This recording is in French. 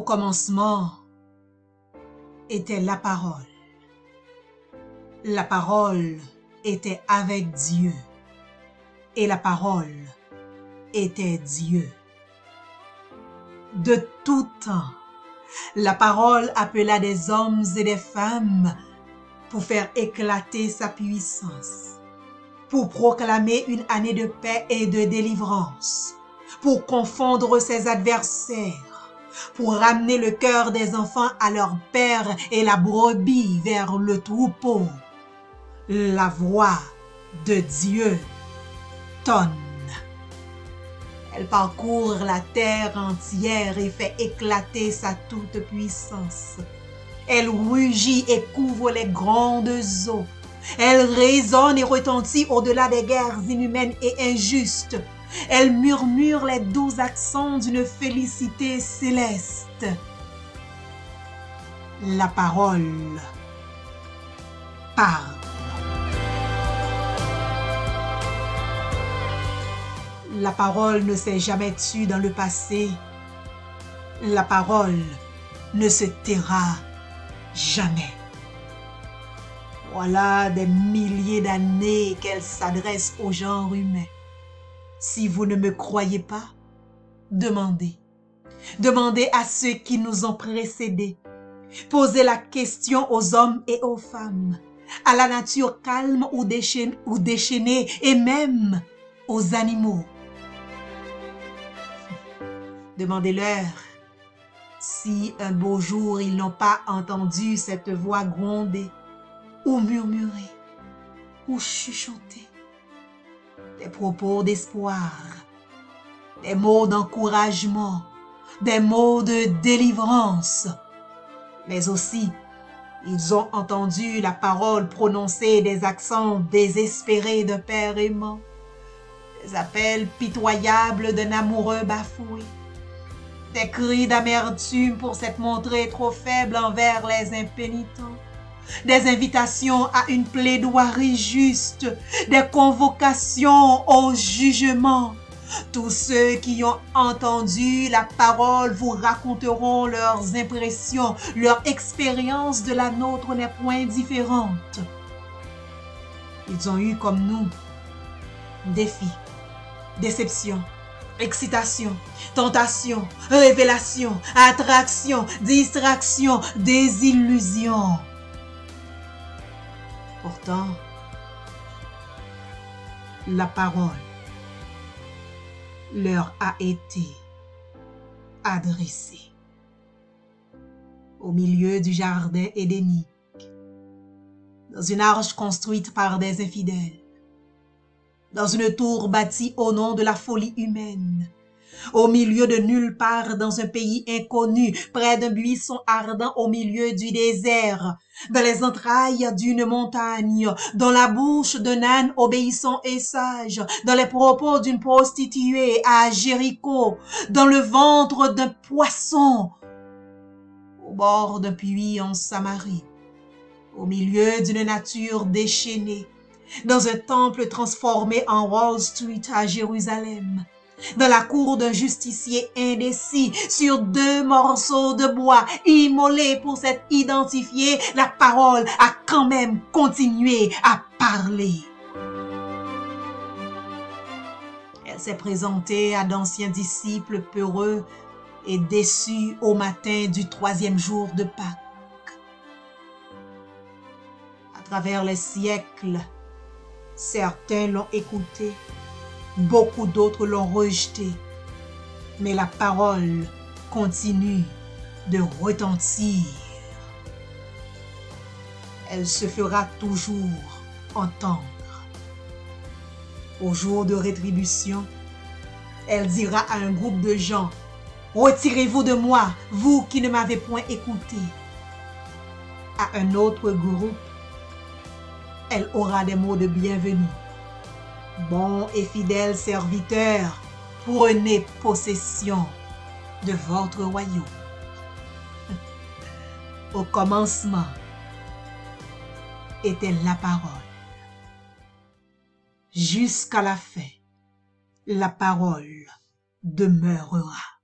commencement était la parole. La parole était avec Dieu. Et la parole était Dieu. De tout temps, la parole appela des hommes et des femmes pour faire éclater sa puissance, pour proclamer une année de paix et de délivrance, pour confondre ses adversaires, pour ramener le cœur des enfants à leur père et la brebis vers le troupeau. La voix de Dieu tonne. Elle parcourt la terre entière et fait éclater sa toute-puissance. Elle rugit et couvre les grandes eaux. Elle résonne et retentit au-delà des guerres inhumaines et injustes. Elle murmure les doux accents d'une félicité céleste. La parole parle. La parole ne s'est jamais tue dans le passé. La parole ne se taira jamais. Voilà des milliers d'années qu'elle s'adresse au genre humain. Si vous ne me croyez pas, demandez. Demandez à ceux qui nous ont précédés. Posez la question aux hommes et aux femmes, à la nature calme ou déchaînée et même aux animaux. Demandez-leur si un beau jour ils n'ont pas entendu cette voix gronder ou murmurer ou chuchoter des propos d'espoir, des mots d'encouragement, des mots de délivrance. Mais aussi, ils ont entendu la parole prononcer des accents désespérés d'un père aimant, des appels pitoyables d'un amoureux bafoué, des cris d'amertume pour s'être montré trop faible envers les impénitents, des invitations à une plaidoirie juste, des convocations au jugement. Tous ceux qui ont entendu la parole vous raconteront leurs impressions, leur expérience de la nôtre n'est point différente. Ils ont eu comme nous défis, déceptions, excitation, tentation, révélation, attraction, distraction, désillusion. Pourtant, la parole leur a été adressée. Au milieu du jardin édénique, dans une arche construite par des infidèles, dans une tour bâtie au nom de la folie humaine, au milieu de nulle part dans un pays inconnu, près d'un buisson ardent au milieu du désert, dans les entrailles d'une montagne, dans la bouche d'un âne obéissant et sage, dans les propos d'une prostituée à Jéricho, dans le ventre d'un poisson, au bord d'un puits en Samarie, au milieu d'une nature déchaînée, dans un temple transformé en Wall Street à Jérusalem, dans la cour d'un justicier indécis, sur 2 morceaux de bois immolés pour s'être identifié, la parole a quand même continué à parler. Elle s'est présentée à d'anciens disciples peureux et déçus au matin du 3e jour de Pâques. À travers les siècles, certains l'ont écoutée, beaucoup d'autres l'ont rejetée, mais la parole continue de retentir. Elle se fera toujours entendre. Au jour de rétribution, elle dira à un groupe de gens, « Retirez-vous de moi, vous qui ne m'avez point écouté. » À un autre groupe, elle aura des mots de bienvenue. Bon et fidèle serviteur, prenez possession de votre royaume. Au commencement était la parole. Jusqu'à la fin, la parole demeurera.